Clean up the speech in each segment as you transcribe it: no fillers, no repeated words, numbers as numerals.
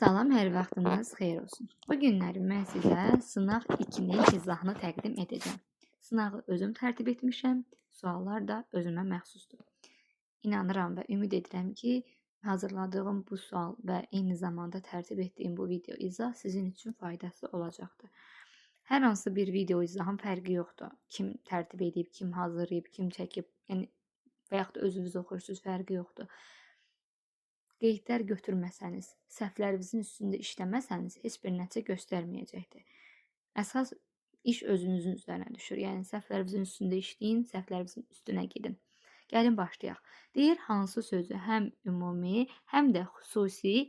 Salam, hər vaxtınız xeyir olsun. Bu günləri mən sizə sınaq 2-nin izahını təqdim edəcəm. Sınağı özüm tərtib etmişəm, suallar da özümə məxsusdur. İnanıram və ümid edirəm ki, hazırladığım bu sual və eyni zamanda tərtib etdiyim bu video izah sizin üçün faydası olacaqdır. Hər hansı bir video izahın fərqi yoxdur. Kim tərtib edib, kim hazırlayıb, kim çəkib, yəni və yaxud da özünüz oxuyursunuz, fərqi yoxdur. Qeydlər götürməsəniz, səhvlərinizin üstündə işləməsəniz, heç bir nəticə göstərməyəcəkdir. Əsas iş özünüzün üzərinə düşür. Yəni, səhvlərinizin üstündə işləyin, səhvlərinizin üstünə gedin. Gəlin, başlayaq. Deyir, hansı sözü həm ümumi, həm də xüsusi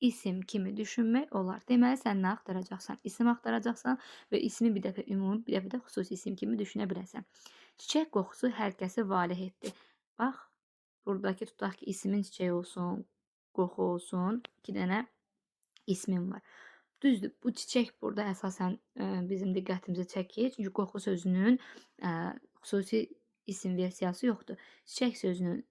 isim kimi düşünmək olar. Deməli, sən nə axtaracaqsan? İsim axtaracaqsan və ismi bir dəfə ümumi, bir dəfə də xüsusi isim kimi düşünə biləsən. Çiçək qoxusu hər kəsi valeh etdi. Bax, buradakı tutaq ki, isimin çiçək olsun, qoxu olsun, 2 dənə ismim var. Düzdür, bu çiçək burada əsasən bizim diqqətimizi çəkir. Çünki qoxu sözünün xüsusi isim versiyası yoxdur. Çiçək sözünün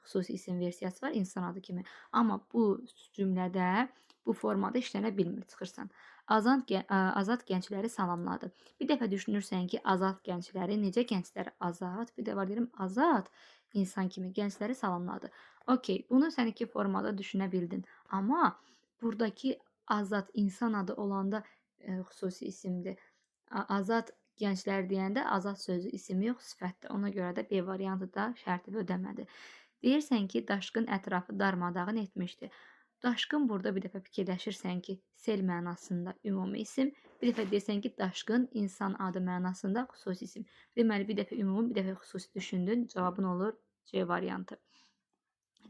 xüsusi isim versiyası var, insan adı kimi. Amma bu cümlədə bu formada işlənə bilmir, çıxırsan. Azad gəncləri salamladı. Bir dəfə düşünürsən ki, azad gəncləri, necə gəncləri azad? Bir də var deyirəm, azad insan kimi gəncləri salamladı. Okey, bunu sən 2 formada düşünə bildin. Amma buradakı azad insan adı olanda xüsusi isimdir. Azad gənclər deyəndə azad sözü isim yox, sifətdir. Ona görə də B variantı da şərti ödəmədi. Deyirsən ki, daşqın ətrafı darmadağın etmişdi. Daşqın burada bir dəfə fikirləşirsən ki, sel mənasında ümumi isim, bir dəfə deyirsən ki, daşqın insan adı mənasında xüsusi isim. Deməli, bir dəfə ümumi, bir dəfə xüsusi düşündün, cavabın olur C variantı.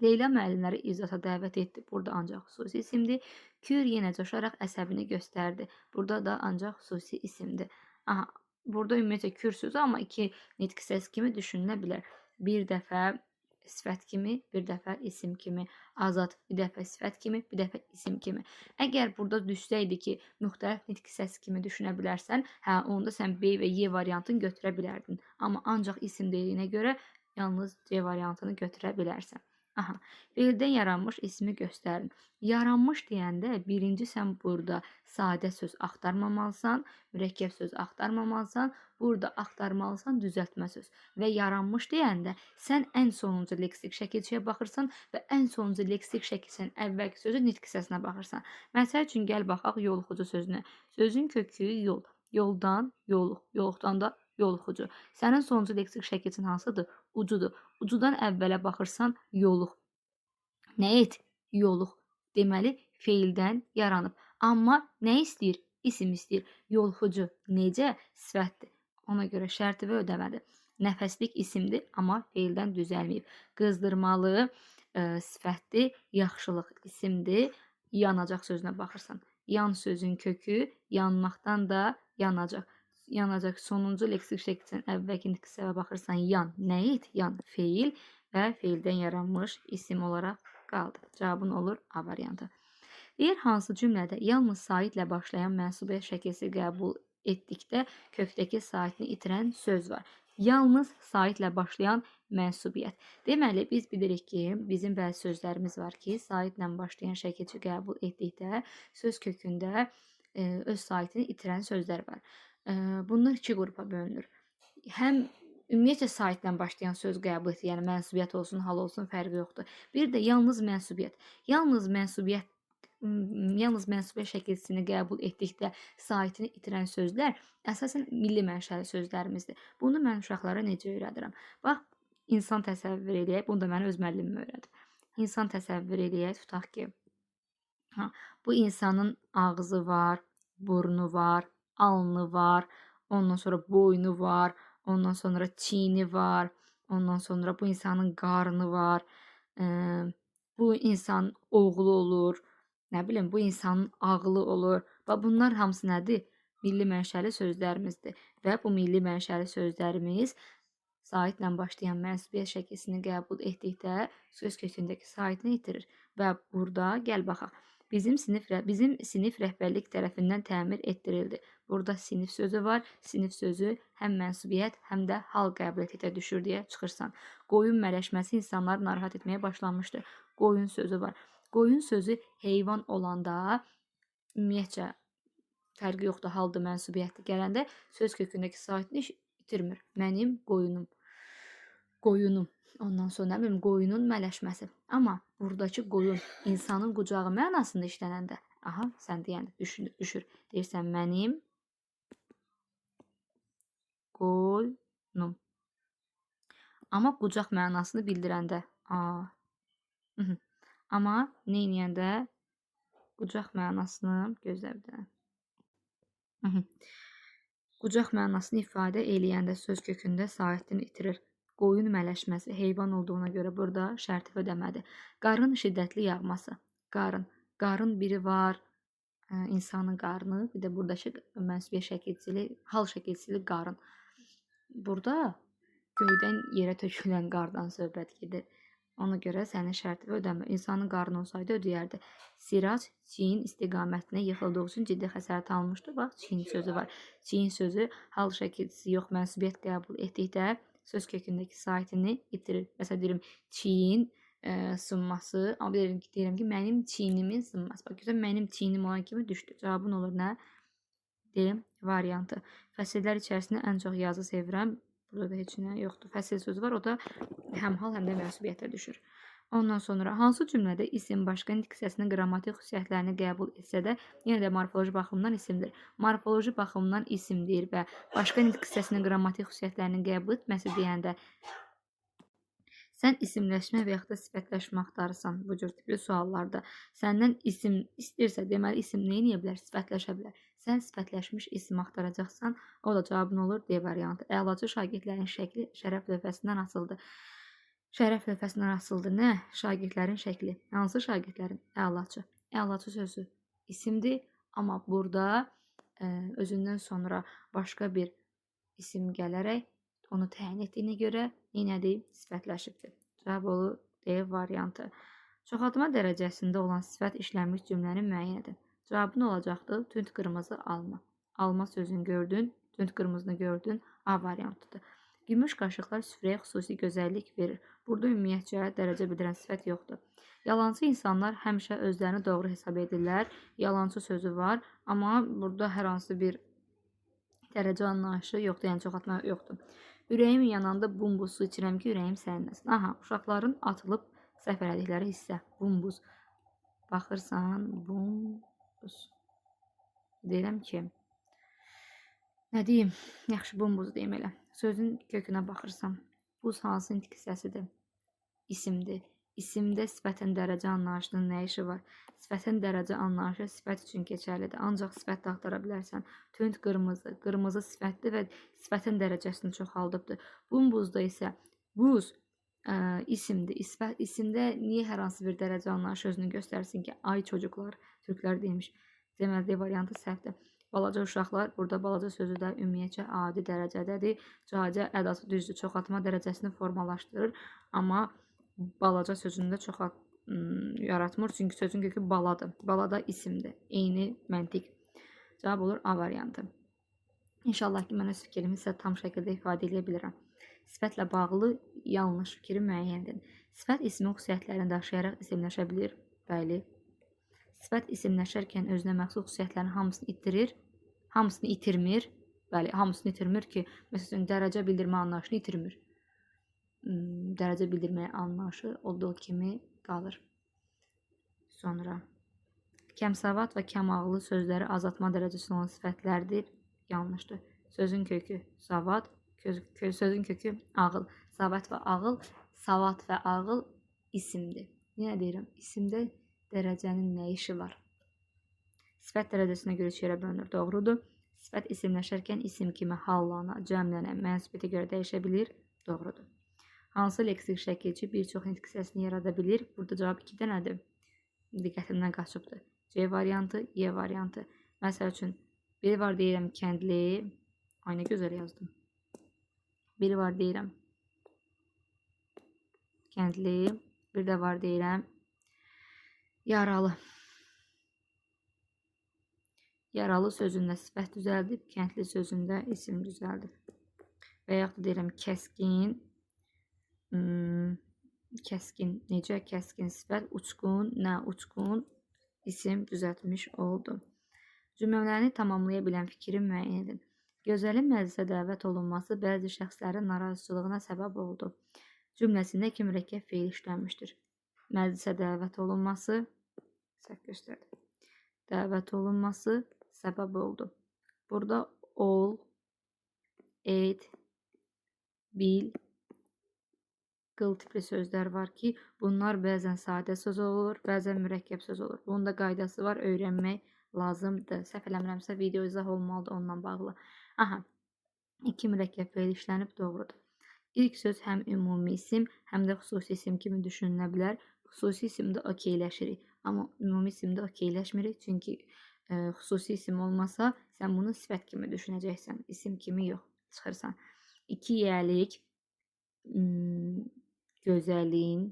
Leyla müəllimləri iclasa dəvət etdi. Burada ancaq xüsusi isimdir. Kür yenə coşaraq əsəbini göstərdi. Burada da ancaq xüsusi isimdir. Aha, burada ümumiyyətlə kür sözü, amma 2 nitq səs kimi düşünülə bilər. Bir dəfə sifət kimi, bir dəfə isim kimi. Azad, bir dəfə sifət kimi, bir dəfə isim kimi. Əgər burada düşsəydi ki, müxtəlif nitq səs kimi düşünə bilərsən, onda sən B və Y variantını götürə bilərdin. Amma ancaq isim dediyinə görə yalnız C variantını götürə bilərsən. Aha, feildən yaranmış ismi göstərin. Yaranmış deyəndə birinci sən burada sadə söz axtarmamalısan, mürəkkəb söz axtarmamalısan, burada axtarmalısan düzəltmə söz. Və yaranmış deyəndə sən ən sonuncu leksik şəkilçiyə baxırsan və ən sonuncu leksik şəkilçinin əvvəlki sözü nitq səsinə baxırsan. Məsəl üçün, gəl baxaq yoluxucu sözünə. Sözün kökü yol. Yoldan yoluq, yoluqdan da yoluxucu. Sənin sonuncu leksik şəkilçin hansıdır? Ucudur. Ucudan əvvələ baxırsan yoluq. Nə et? Yoluq. Deməli, feildən yaranıb. Amma nə istəyir? İsim istəyir. Yoluxucu. Necə? Sifətdir. Ona görə şərti və ödəmədi. Nəfəslik isimdir, amma feildən düzəlməyib. Qızdırmalı sifətdir. Yaxşılıq isimdir. Yanacaq sözünə baxırsan. Yan sözün kökü yanmaqdan da yanacaq. Yanacaq sonuncu leksik şəkilçinin əvvəlki nitq səsə baxırsan, yan, nə et? Yan, feil və feildən yaranmış isim olaraq qaldı. Cavabın olur A variantı. Deyir, hansı cümlədə yalnız saitlə başlayan mənsubiyyət şəkilsi qəbul etdikdə kökdəki saitini itirən söz var. Yalnız saitlə başlayan mənsubiyyət. Deməli, biz bilirik ki, bizim bəzi sözlərimiz var ki, saitlə başlayan şəkilçi qəbul etdikdə söz kökündə öz saitini itirən sözlər var. Bunlar 2 qrupa bölünür. Həm ümumiyyətlə saitlə başlayan söz qəbul edir, yəni mənsubiyyət olsun, hal olsun, fərqi yoxdur. Bir də yalnız mənsubiyyət. Yalnız mənsubiyyət şəkilçisini qəbul etdikdə saitini itirən sözlər əsasən milli mənşəli sözlərimizdir. Bunu mən uşaqlara necə öyrədirəm? Bax, insan təsəvvür eləyək, bunu da mənə öz müəllimim öyrədib. İnsan təsəvvür eləyək, tutaq ki, bu insanın ağzı var, burnu var, alnı var, ondan sonra boynu var, ondan sonra çiyni var, ondan sonra bu insanın qarnı var, bu insan oğlu olur, nə bilim, bu insanın ağlı olur. Və bunlar hamısı nədir? Milli mənşəli sözlərimizdir. Və bu milli mənşəli sözlərimiz saitlə başlayan mənsubiyyət şəkilsini qəbul etdikdə söz kökündəki saitini itirir. Və burada gəl baxaq. Bizim sinif rəhbərlik tərəfindən təmir etdirildi. Burada sinif sözü var. Sinif sözü həm mənsubiyyət, həm də hal qəbul etdikdə düşür deyə çıxırsan. Qoyun mələşməsi insanları narahat etməyə başlamışdı. Qoyun sözü var. Qoyun sözü heyvan olanda ümumiyyətcə fərqi yoxdur, halda mənsubiyyətli gələndə söz kökündəki sahibini itirmir. Mənim qoyunum. Qoyunum. Ondan sonra nə bilim qoyunun mələşməsi. Amma buradakı qoyun insanın qucağı mənasında işlənəndə, aha, sən deyəndə düşür. Deyirsən mənim qoyunum. Amma qucaq mənasını bildirəndə, amma neyniyəndə qucaq mənasını gözlə bir dənə. Qucaq mənasını ifadə eləyəndə söz kökündə sahibini itirir. Qoyun mələşməsi heyvan olduğuna görə burada şərti ödəmədir. Qarın şiddətli yağması. Qarın biri var, insanın qarnı, bir də buradakı mənsubiyyət şəkilçili, hal şəkilçili qarın. Burada göydən yerə tökülən qardan söhbət gedir. Ona görə sənin şərti ödəmir. İnsanın qarnı olsaydı ödəyərdi. Sirac çiyin istiqamətinə yıxıldığı üçün ciddi xəsarət almışdı. Bax, çiyin sözü var. Çiyin sözü hal şəkilçisi yox, mənsubiyyət qəbul etdikdə söz kökündəki sahibini itirir. Məsələn, deyirəm, çiyin sınması. Amma deyirəm ki, mənim çiyinimin sınması. Bax, gözəl, mənim çiyinim olan kimi düşdü. Cavabın olur nə? Deyim, variantı. Fəsillər içərisində ən çox yazı sevirəm. Burada da heç nə yoxdur. Fəsil sözü var, o da həm hal, həm də mənsubiyyətə düşür. Ondan sonra hansı cümlədə isim başqa nitq hissəsinin qrammatik xüsusiyyətlərini qəbul etsə də, yenə də morfoloji baxımdan isimdir. Morfoloji baxımdan isimdir və başqa nitq hissəsinin qrammatik xüsusiyyətlərini qəbul etməsi deyəndə sən isimləşmə və yaxud da sifətləşmə axtarırsan bu cür tipli suallarda. Səndən isim istəyirsə, deməli isim nə edə bilər? Sifətləşə bilər. Sən sifətləşmiş isim axtaracaqsan, o da cavabın olur D variantı. Əlaçı şagirdlərin şəkli şərəf lövhəsindən asıldı. Şərəf lövhəsindən asıldı nə? Şagirdlərin şəkli. Hansı şagirdlərin? Əlaçı. Əlaçı sözü isimdir, amma burada özündən sonra başqa bir isim gələrək onu təyin etdiyinə görə nədir? Sifətləşibdir. Cavab olur D variantı. Çoxaltma dərəcəsində olan sifət işlənmiş cümləni müəyyən edin. Cavabın olacaqdır tünd qırmızı alma. Alma sözünü gördün, tünd qırmızını gördün, A variantıdır. Gümüş qaşıqlar süfrəyə xüsusi gözəllik verir. Burada ümumiyyətcə dərəcə bildirən sifət yoxdur. Yalançı insanlar həmişə özlərini doğru hesab edirlər. Yalançı sözü var, amma burada hər hansı bir dərəcə anlayışı yoxdur, yəni çoxaltma yoxdur. Ürəyim yananda bumbuz su içirəm ki, ürəyim sərinləsin. Aha, uşaqların atılıb səhv elədikləri hissə, bumbuz. Baxırsan, bumbuz. Deyirəm ki, nə deyim? Yaxşı, bumbuz deyim elə. Sözün kökünə baxırsam, buz hansı nitq hissəsidir? İsimdir. İsimdə sifətin dərəcə anlayışının nə işi var? Sifətin dərəcə anlayışı sifət üçün keçərlidir. Ancaq sifət də axtara bilərsən. Tünd qırmızı, qırmızı sifətdir və sifətin dərəcəsini çoxaldıbdır. Bumbuzda isə buz isimdir. İsimdə niyə hər hansı bir dərəcə anlayışı özünü göstərsin ki? Ay çocuklar, türklər demiş. Deməli, variantı səhvdir. Balaca uşaqlar, burada balaca sözü də ümumiyyətcə adi dərəcədədir. Cacə ədası düzdür, çoxaltma dərəcəsini formalaşdırır. Amma balaca sözünü də yaratmır, çünki sözün kökü baladır. Bala da isimdir. Eyni məntiq. Cavab olur A variantı. İnşallah ki, mən öz fikrimi sizə tam şəkildə ifadə edə bilirəm. Sifətlə bağlı yanlış fikri müəyyən edin. Sifət ismin xüsusiyyətlərini daşıyaraq isimləşə bilir. Bəli. Sifət isimləşərkən özünə məxsus xüsusiyyətlərin hamısını itirmir. Bəli, hamısını itirmir ki, məsələn, dərəcə bildirmə anlayışını itirmir. Dərəcə bildirmə anlayışı olduğu kimi qalır. Sonra kəmsavad və kəmağlı sözləri azaltma dərəcəsi olan sifətlərdir. Yanlışdır. Sözün kökü savad, sözün kökü ağıl. Savad və ağıl isimdir. Yenə deyirəm, isimdə dərəcənin nə işi var? Sifət dərəcəsinə görə yerə bölünür. Doğrudur. Sifət isimləşərkən isim kimi hallana, cəmlənə, mənsubiyyətə görə dəyişə bilir. Doğrudur. Hansı leksik şəkilçi bir çox nitq hissəsini yarada bilir? Burada cavab 2 dənədir. Diqqətimdən qaçıbdır. C variantı, Y variantı. Məsəl üçün, biri var deyirəm kəndli. Ay, nə gözəl yazdım. Biri var deyirəm kəndli. Bir də var deyirəm yaralı. Yaralı sözündə sifət düzəldib, kəndli sözündə isim düzəldib. Və yaxud da deyirəm kəskin, Kəskin, necə kəskin sifət, uçqun, nə uçqun isim düzəltmiş oldum. Cümlələrini tamamlaya bilən fikri müəyyən edin. Gözəlin məclisə dəvət olunması bəzi şəxslərin narazıçılığına səbəb oldu. Cümləsində iki mürəkkəb feil işlənmişdir. Məclisə dəvət olunması, səhv göstərdim. Dəvət olunması səbəb oldu. Burada ol, et, bil, qıl tipli sözlər var ki, bunlar bəzən sadə söz olur, bəzən mürəkkəb söz olur. Bunun da qaydası var, öyrənmək lazımdır. Səhv eləmirəmsə video izah olmalıdır onunla bağlı. Aha, iki mürəkkəb feil işlənib, doğrudur. İlk söz həm ümumi isim, həm də xüsusi isim kimi düşünülə bilər. Xüsusi isimdə okeyləşirik, amma ümumi isimdə okeyləşmirik. Çünki xüsusi isim olmasa, sən bunu sifət kimi düşünəcəksən, isim kimi yox, çıxırsan. İki yəlik, gözəlin,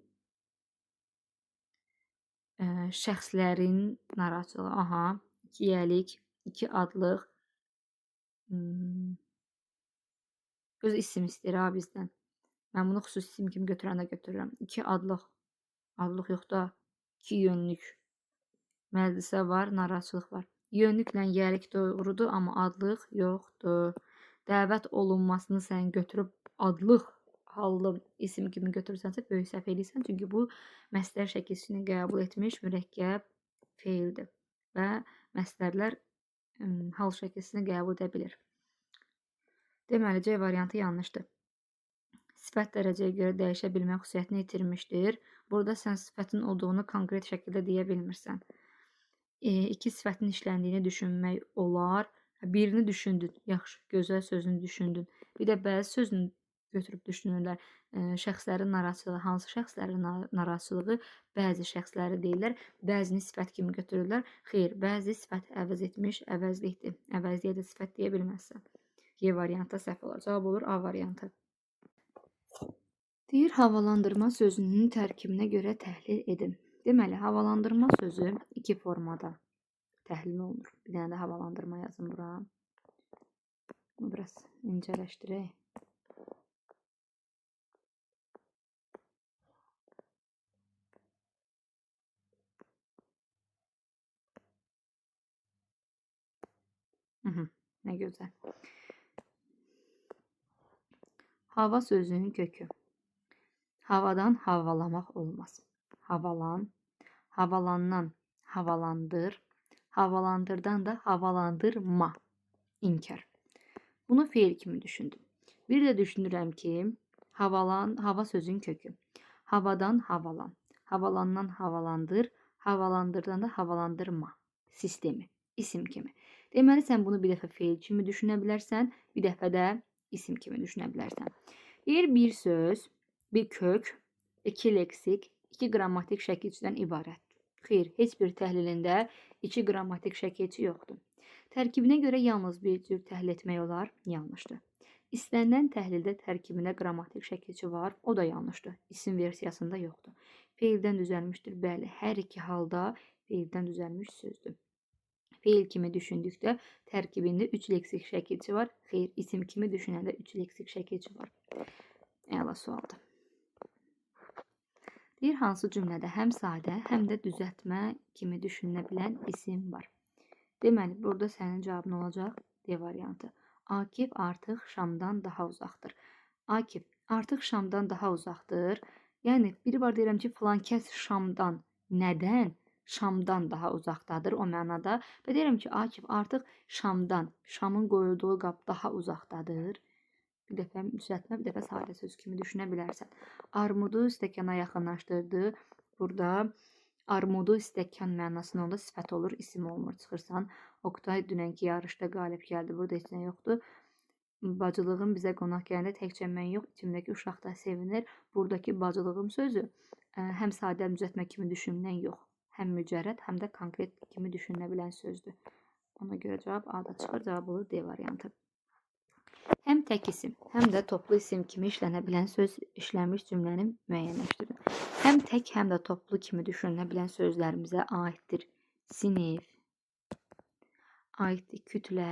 şəxslərin narazılığı, aha, iki yəlik, iki adlıq, öz isim istəyir ha bizdən. Mən bunu xüsusi isim kimi götürəndə götürürəm. İki adlıq, adlıq yox da, iki yönlük. Məclisə var, narazılıq var. Yönlüklə yəlik doğrudur, amma adlıq yoxdur. Dəvət olunmasını sən götürüb adlıq hallı isim kimi götürsənsə böyük səhv eləyirsən. Çünki bu məsdər şəkilçisini qəbul etmiş mürəkkəb feildir və məsdərlər hal şəkilçisini qəbul edə bilir. Deməli, C variantı yanlışdır. Sifət dərəcəyə görə dəyişə bilmə xüsusiyyətini itirmişdir. Burada sən sifətin olduğunu konkret şəkildə deyə bilmirsən. İki sifətin işləndiyini düşünmək olar. Birini düşündün, yaxşı, gözəl sözünü düşündün. Bir də bəzi sözünü götürüb düşünürlər. Şəxslərin narazılığı, hansı şəxslərin narazılığı? Bəzi şəxsləri deyirlər, bəzini sifət kimi götürürlər. Xeyr, bəzi sifət əvəz etmiş, əvəzlikdir. Əvəzliyə də sifət deyə bilməzsən. Y variantı səhv olar. Cavab olur A variantı. Deyir, havalandırma sözünün tərkibinə görə təhlil edin. Deməli, havalandırma sözü iki formada təhlil olunur. Bir dənə də havalandırma yazın bura. Bunu biraz incələşdirək. Nə gözəl. Hava sözünün kökü. Havadan havalamaq olmaz. Havalan, havalandan havalandır, havalandırdan da havalandırma. İnkar. Bunu feil kimi düşündüm. Bir də düşünürəm ki, havalan, hava sözün kökü. Havadan havalan, havalandan havalandır, havalandırdan da havalandırma sistemi, isim kimi. Deməli, sən bunu bir dəfə feil kimi düşünə bilərsən, bir dəfə də isim kimi düşünə bilərsən. Deyir, bir söz, bir kök, iki leksik, iki qrammatik şəkilçidən ibarətdir. Xeyr, heç bir təhlilində iki qrammatik şəkilçi yoxdur. Tərkibinə görə yalnız bir cür təhlil etmək olar, yanlışdır. İstənilən təhlildə tərkibində qrammatik şəkilçi var, o da yanlışdır. İsim versiyasında yoxdur. Feildən düzəlmişdir, bəli, hər iki halda feildən düzəlmiş sözdür. Feil kimi düşündükdə tərkibində 3 leksik şəkilçi var. Xeyr, isim kimi düşünəndə 3 leksik şəkilçi var. Əla sualdır. Deyir, hansı cümlədə həm sadə, həm də düzəltmə kimi düşünülə bilən isim var. Deməli, burada sənin cavabın olacaq D variantı. Akif artıq Şamdan daha uzaqdır. Akif artıq Şamdan daha uzaqdır. Yəni, biri var deyirəm ki, filan kəs Şamdan. Nədən? Şamdan daha uzaqdadır o mənada. Və deyirəm ki, Akif artıq Şamdan, Şamın qoyulduğu qab daha uzaqdadır. Bir dəfə düzəltmə, bir dəfə sadə söz kimi düşünə bilərsən. Armudu stəkana yaxınlaşdırdı. Burada armudu stəkan mənasında onda sifət olur, isim olmur. Çıxırsan, Oktay dünənki yarışda qalib gəldi. Burada heç nə yoxdur. Bacılığım bizə qonaq gələndə təkcə mən yox, içimdəki uşaq da sevinir. Buradakı bacılığım sözü həm sadə düzəltmə kimi düşünülən yox. Həm mücərrəd, həm də konkret kimi düşünülə bilən sözdür. Ona görə cavab A-da çıxır. Cavab olur D variantı. Həm tək isim, həm də toplu isim kimi işlənə bilən söz işlənmiş cümləni müəyyənləşdirin. Həm tək, həm də toplu kimi düşünülə bilən sözlərimizə aiddir sinif, aiddir kütlə,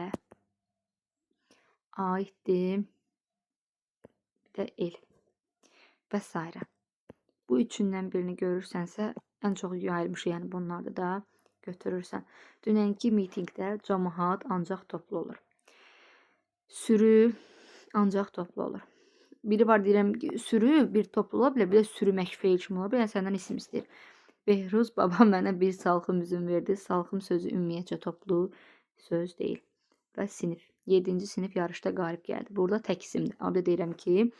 aiddir bir də el və s. Bu üçündən birini görürsənsə, ən çox yayılmış, yəni bunlarda da götürürsən. Dünənki mitinqdə cəmaət ancaq toplu olur. Sürü ancaq toplu olur. Biri var deyirəm ki, sürü bir toplu ola bilər, bir də sürümək feil kimi ola bilər. Yəni səndən isim istəyir. Behruz baba mənə bir salxım üzüm verdi. Salxım sözü ümumiyyətcə toplu söz deyil. Və sinif. 7-ci sinif yarışda qalib gəldi. Burada tək isimdir. Abdə deyirəm ki,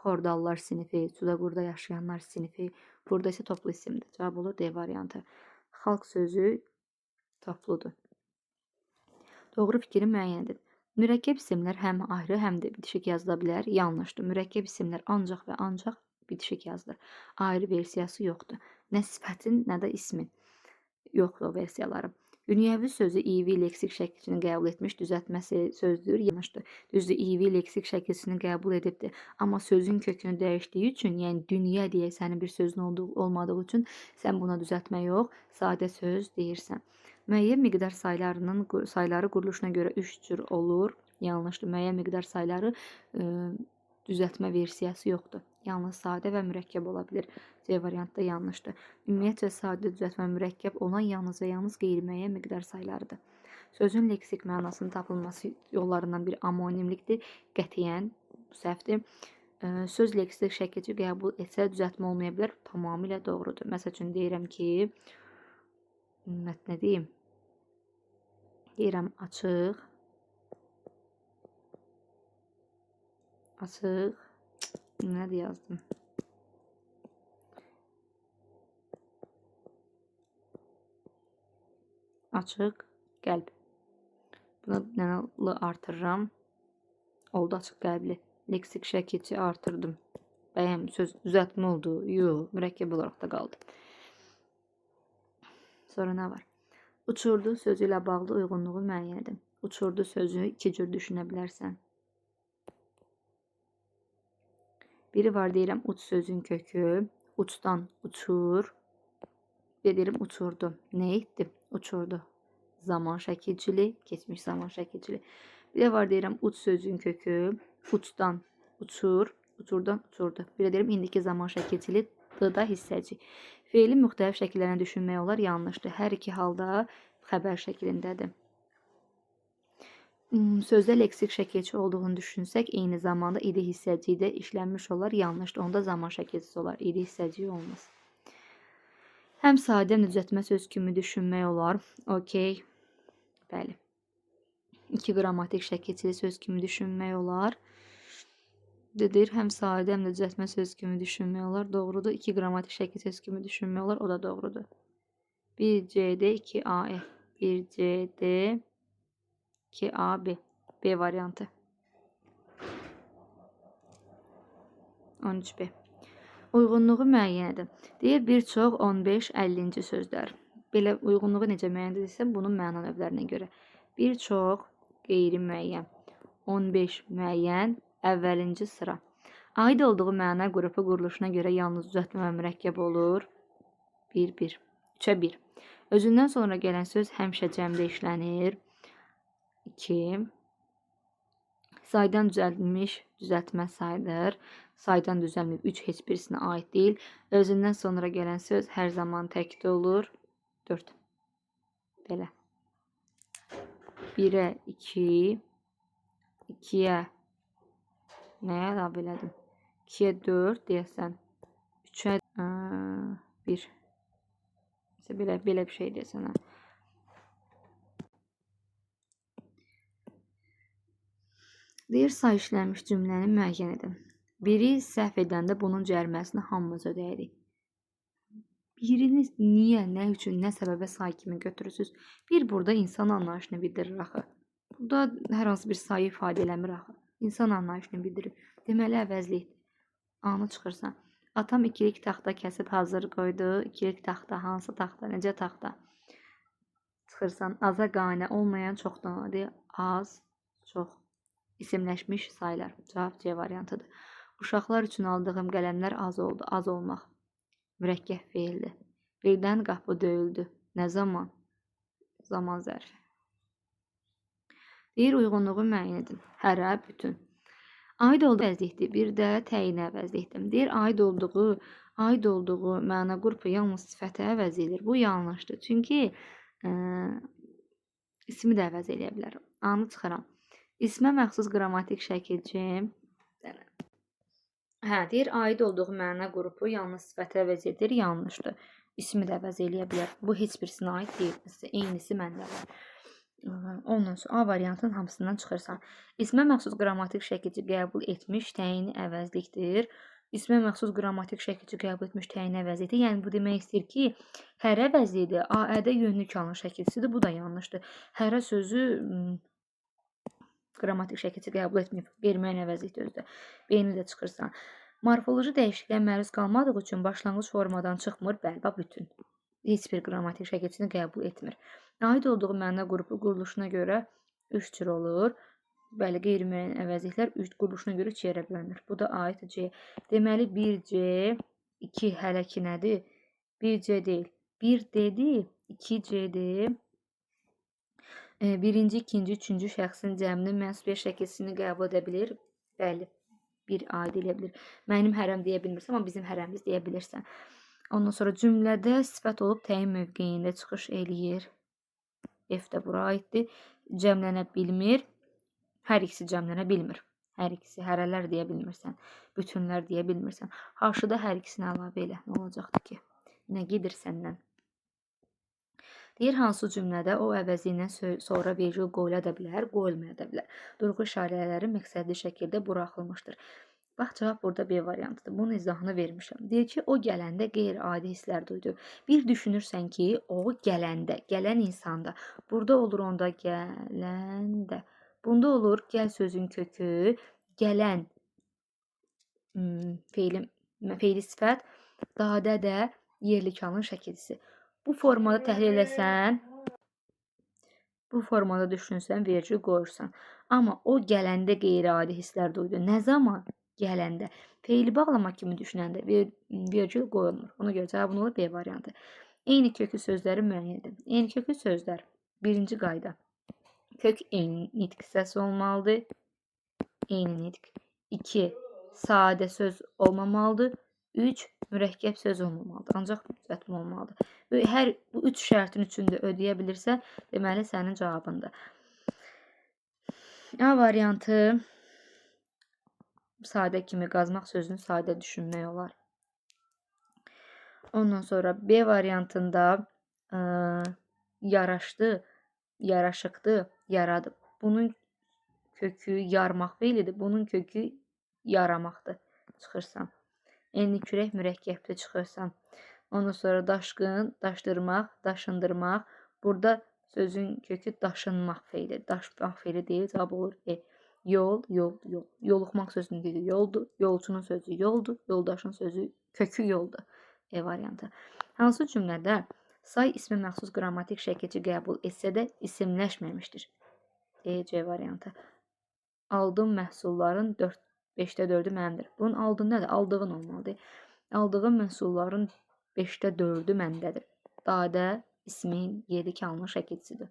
xordallar sinifi, Sudaqurda yaşayanlar sinifi. Burada isə toplu isimdir. Cavab olur D variantı. Xalq sözü topludur. Doğru fikri müəyyən edin. Mürəkkəb isimlər həm ayrı, həm də bitişik yazıla bilər. Yanlışdır. Mürəkkəb isimlər ancaq və ancaq bitişik yazılır. Ayrı versiyası yoxdur. Nə sifətin, nə də ismin. Yoxdur o versiyaları. Dünyəvi sözü İV leksik şəkilini qəbul etmiş, düzəltməsi sözdür, yanlışdır. Düzdür, İV leksik şəkilini qəbul edibdir. Amma sözün kökünü dəyişdiyi üçün, yəni dünya deyə sənin bir sözün olmadığı üçün sən buna düzəltmə yox, sadə söz deyirsən. Müəyyən miqdar sayları quruluşuna görə 3 cür olur. Yanlışdır. Müəyyən miqdar sayları düzəltmə versiyası yoxdur. Yalnız sadə və mürəkkəb ola bilər. C variantı da yanlışdır. Ümumiyyətcə sadə, düzəltmə, mürəkkəb olan yalnız və yalnız qeyri-müəyyən miqdar saylarıdır. Sözün leksik mənasının tapılması yollarından biri amonimlikdir. Qətiyyən səhvdir. Söz leksik şəkilçi qəbul etsə düzəltmə olmaya bilər. Tamamilə doğrudur. Məsəl üçün deyirəm ki, nə deyim? Deyirəm açıq. Açıq. Nə yazdım? Açıq qəlb. Buna nələ artırıram? Oldu açıq qəlbli. Leksik şəkilçi artırdım. Bəyəm söz düzəltmə oldu? Yox, mürəkkəb olaraq da qaldı. Sonra nə var? Uçurdu sözü ilə bağlı uyğunluğu müəyyən edin. Uçurdu sözü iki cür düşünə bilərsən. Biri var deyirəm uç sözün kökü. Uçdan uçur. Bir deyirəm uçurdu. Nə etdi? Uçurdu. Zaman şəkilçili, keçmiş zaman şəkilçili. Bir də var deyirəm uç sözün kökü. Uçdan uçur. Uçurdan uçurdu. Bir də deyirəm indiki zaman şəkilçili, d-da hissəci. Feilin müxtəlif şəkillərini düşünmək olar, yanlışdır. Hər iki halda xəbər şəklindədir. Sözdə leksik şəkilçi olduğunu düşünsək, eyni zamanda idi hissəci də işlənmiş olar, yanlışdır. Onda zaman şəkilçisi olar, idi hissəci olmaz. Həm sadə, həm düzəltmə söz kimi düşünmək olar. Okey. Bəli. 2 qrammatik şəkilçili söz kimi düşünmək olar. Deyir, həm sadə, həm də düzəltmə söz kimi düşünmək olar. Doğrudur. 2 qrammatik şəkil söz kimi düşünmək olar. O da doğrudur. 1CD, 2AE. 1CD, 2AB. B variantı. 13B. Uyğunluğu müəyyən edin. Deyir, bir çox 15-50-ci sözlər. Belə uyğunluğu necə müəyyən edirsən, bunun məna növlərinə görə. Bir çox qeyri-müəyyən. 15 müəyyən, əvvəlinci sıra. Aid olduğu məna qrupu quruluşuna görə yalnız düzəltmə və mürəkkəb olur. 1-1. 3-ə 1. Özündən sonra gələn söz həmişə cəmdə işlənir. 2. Saydan düzəlmiş düzəltmə saydır. Saydan düzəlməyib 3 heç birisinə aid deyil. Özündən sonra gələn söz hər zaman təkdə olur. 4. Belə. 1-ə 2, 2-yə nəyə əlavə elədim? 2-yə 4 deyəsən. 3-ə 1. Belə bir şey deyəsən. Deyir, say işlənmiş cümləni müəyyən edin. Biri səhv edəndə bunun cəriməsini hamımız ödəyirik. Birini niyə, nə üçün, nə səbəbə say kimi götürürsünüz? Bir burada insan anlayışını bildirir axı. Burada hər hansı bir sayı ifadə eləmir axı. İnsan anlayışını bildirir. Deməli əvəzlik. Anı çıxırsan. Atam ikilik taxta kəsib hazır qoydu. İkilik taxta, hansı taxta, necə taxta? Çıxırsan. Aza qane olmayan çoxdan adı. Az, çox. İsimləşmiş saylar. Cavab C variantıdır. Uşaqlar üçün aldığım qələmlər az oldu. Az olmaq. Mürəkkəb feildir. Birdən qapı döyüldü. Nə zaman? Zaman zərfi. Deyir, uyğunluğu müəyyən edin. Hərə, bütün. Aid olduğu əvəzlikdir. Bir də təyin əvəzlikdir. Deyir, aid olduğu Aid olduğu məna qrupu yalnız sifəti əvəz edir. Bu yanlışdır. Çünki ismi də əvəz edə bilər. A-nı çıxıram. İsmə məxsus qrammatik şəkilçi deyir, aid olduğu məna qrupu yalnız sifəti əvəz edir. Yanlışdır. İsmi də əvəz eləyə bilər. Bu heç birisinə aid deyil. Eynisi məndə var. Ondan sonra A variantının hamısından çıxırsan. İsmə məxsus qrammatik şəkilçi qəbul etmiş təyini əvəzlikdir. İsmə məxsus qrammatik şəkilçi qəbul etmiş təyini əvəzlikdir. Yəni bu demək istəyir ki, hərə əvəzlidir. A-ədə yönlük alın şəkilçisidir. Bu da yanlışdır. Hərə sözü qrammatik şəkilçi qəbul etməyib. Verməyin əvəzlikdir özdə. B-ni də çıxırsan. Morfoloji dəyişikliyə məruz qalmadığı üçün başlanğıc formadan çıxmır, bəlkə bütün. Heç bir qrammatik şəkilçini qəbul etmir. Aid olduğu məna qrupu quruluşuna görə 3 cür olur. Bəli, qeyri-müəyyən əvəzliklər 3 quruluşuna görə 2 yerə bölünür. Bu da aid C. Deməli 1C, 2 hələ ki nədir? 1C deyil. 1D-dir, 2C-dir. Birinci, ikinci, üçüncü şəxsin cəminin mənsubiyyət şəkilçisini qəbul edə bilir. Bəli. Bir aid elə bilir. Mənim hərəm deyə bilmirsən, amma bizim hərəmiz deyə bilirsən. Ondan sonra cümlədə sifət olub təyin mövqeyində çıxış eləyir. F də bura aiddir. Cəmlənə bilmir. Hər ikisi cəmlənə bilmir. Hər ikisi hərələr deyə bilmirsən. Bütünlər deyə bilmirsən. Haşıda hər ikisini əlavə elə. Nə olacaqdır ki? Nə gedir səndən? Deyir, hansı cümlədə o əvəzindən sonra vergül qoyula da bilər, qoyulmaya da bilər. Durğu işarələri məqsədli şəkildə buraxılmışdır. Bax, cavab burada B variantıdır. Bunun izahını vermişəm. Deyir ki, o gələndə qeyri-adi hisslər duydu. Bir düşünürsən ki, o gələndə, gələn insanda. Burada olur onda gələndə. Bunda olur gəl sözün kökü, gələn feili sifət, dadə də yerli kalın şəkilçisi. Bu formada təhlil eləsən, bu formada düşünsən, vergül qoyursan. Amma o gələndə qeyri-adi hisslər duydu. Nə zaman? Gələndə. Feili bağlamaq kimi düşünəndə vergül qoyulmur. Ona görə cavabın olur B variantı. Eyni kökü sözləri müəyyən edin. Eyni kökü sözlər. Birinci qayda. Kök eyni nitq hissəsi olmalıdır. Eyni nitq. 2. Sadə söz olmamalıdır. 3. Mürəkkəb söz olmamalıdır. Ancaq müsbət olmalıdır. Bu 3 şərtin üçündə ödəyə bilirsə, deməli sənin cavabındır. A variantı sadə kimi qazmaq sözünü sadə düşünmək olar. Ondan sonra B variantında yaraşdı, yaraşıqdı, yaradıb. Bunun kökü yarmaq feilidir. Bunun kökü yaramaqdır. Çıxırsan. Enli kürək mürəkkəbdə çıxırsan. Ondan sonra daşqın, daşdırmaq, daşındırmaq. Burada sözün kökü daşınmaq feili. Daşmaq feili deyil, cavab olur E. Yol, yol, yol. Yoluxmaq sözünün kökü yoldur. Yolçunun sözü yoldur. Yoldaşın sözü kökü yoldur. E variantı. Hansı cümlədə say ismi məxsus qrammatik şəkilçi qəbul etsə də isimləşməmişdir? E, C variantı. Aldığım məhsulların 5də 4-ü mənimdir. Bunun aldığın nədir? Aldığın olmalıdır. Aldığım məhsulların 5də 4-ü məndədir. Dadə ismin yerli kalın şəkilçisidir.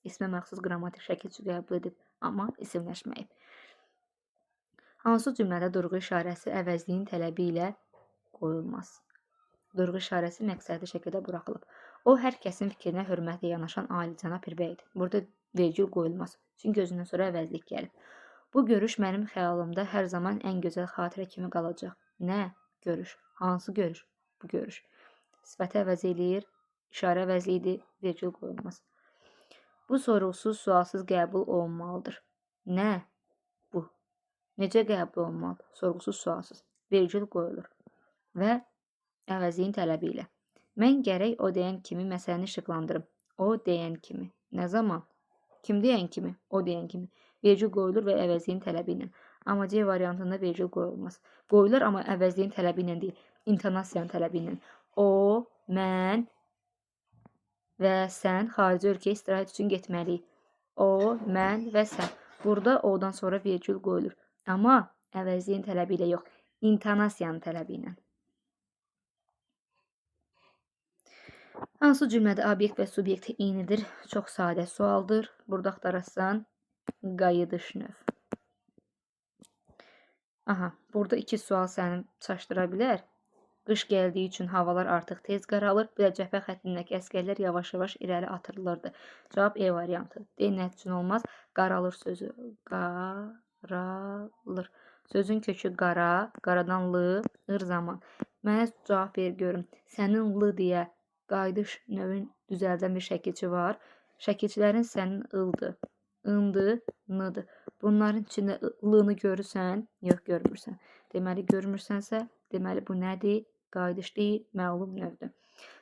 İsmə məxsus qrammatik şəkilçi qəbul edib, amma isimləşməyib. Hansı cümlədə durğu işarəsi əvəzliyin tələbi ilə qoyulmaz? Durğu işarəsi məqsədli şəkildə buraxılıb. O, hər kəsin fikrinə hörmətlə yanaşan alicənab bir bəydir. Burada vergül qoyulmaz. Çünki özündən sonra əvəzlik gəlib. Bu görüş mənim xəyalımda hər zaman ən gözəl xatirə kimi qalacaq. Nə görüş? Hansı görüş? Bu görüş. Sifəti əvəz eləyir, işarə əvəzliyidir, vergül qoyulmaz. Bu sorğusuz, sualsız qəbul olunmalıdır. Nə? Bu. Necə qəbul olunmalıdır? Sorğusuz, sualsız. Vergül qoyulur. Və əvəzliyin tələbi ilə. Mən gərək o deyən kimi məsələni işıqlandırım. O deyən kimi. Nə zaman? Kim deyən kimi? O deyən kimi. Vergül qoyulur və əvəzliyin tələbi ilə. Amma C variantında vergül qoyulmaz. Qoyulur, amma əvəzliyin tələbi ilə deyil. İntonasiyanın tələbi ilə. O, mən və sən xarici ölkəyə istirahət üçün getməliyik. O, mən və sən. Burada o-dan sonra vergül qoyulur. Amma əvəzliyin tələbi ilə yox. İntonasiyanın tələbi ilə. Hansı cümlədə obyekt və subyekt eynidir? Çox sadə sualdır. Burada axtarırsan qayıdış növ. Aha, burada 2 sual səni çaşdıra bilər. Qış gəldiyi üçün havalar artıq tez qaralır. Bir də cəbhə xəttindəki əsgərlər yavaş-yavaş irəli atılırdı. Cavab E variantı. D nə üçün olmaz? Qaralır sözü. Qaralır. Sözün kökü qara, qaradan l, ır zaman. Mənə cavab ver görüm. Sənin l deyə qayıdış növün düzəldən bir şəkilçi var. Şəkilçilərin sənin ıldır. Indı, nıdır. Bunların içində l-nı görürsən? Yox, görmürsən. Deməli, görmürsənsə, deməli bu nədir? Qayıdış deyil, məlum növdür.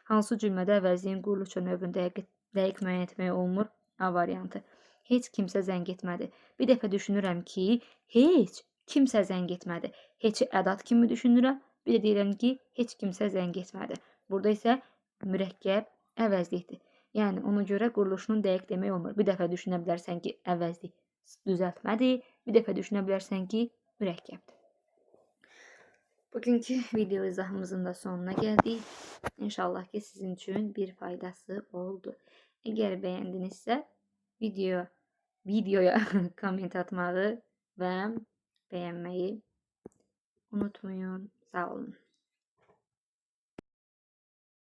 Hansı cümlədə əvəzliyin qurulucu növünü dəqiq müəyyən etmək olmur? A variantı. Heç kimsə zəng etmədi. Bir dəfə düşünürəm ki, heç kimsə zəng etmədi. Heçi ədat kimi düşünürəm. Bir də deyirəm ki, heç kimsə zəng etmədi. Burada isə mürəkkəb əvəzlikdir. Yəni ona görə quruluşunu dəqiq demək olmur. Bir dəfə düşünə bilərsən ki, əvəzlik düzəltmədir. Bir dəfə düşünə bilərsən ki, mürəkkəbdir. Bugünkü video izahımızın da sonuna gəldik. İnşallah ki, sizin üçün bir faydası oldu. Əgər bəyəndinizsə, videoya komment atmağı və bəyənməyi unutmayın. Sağ olun.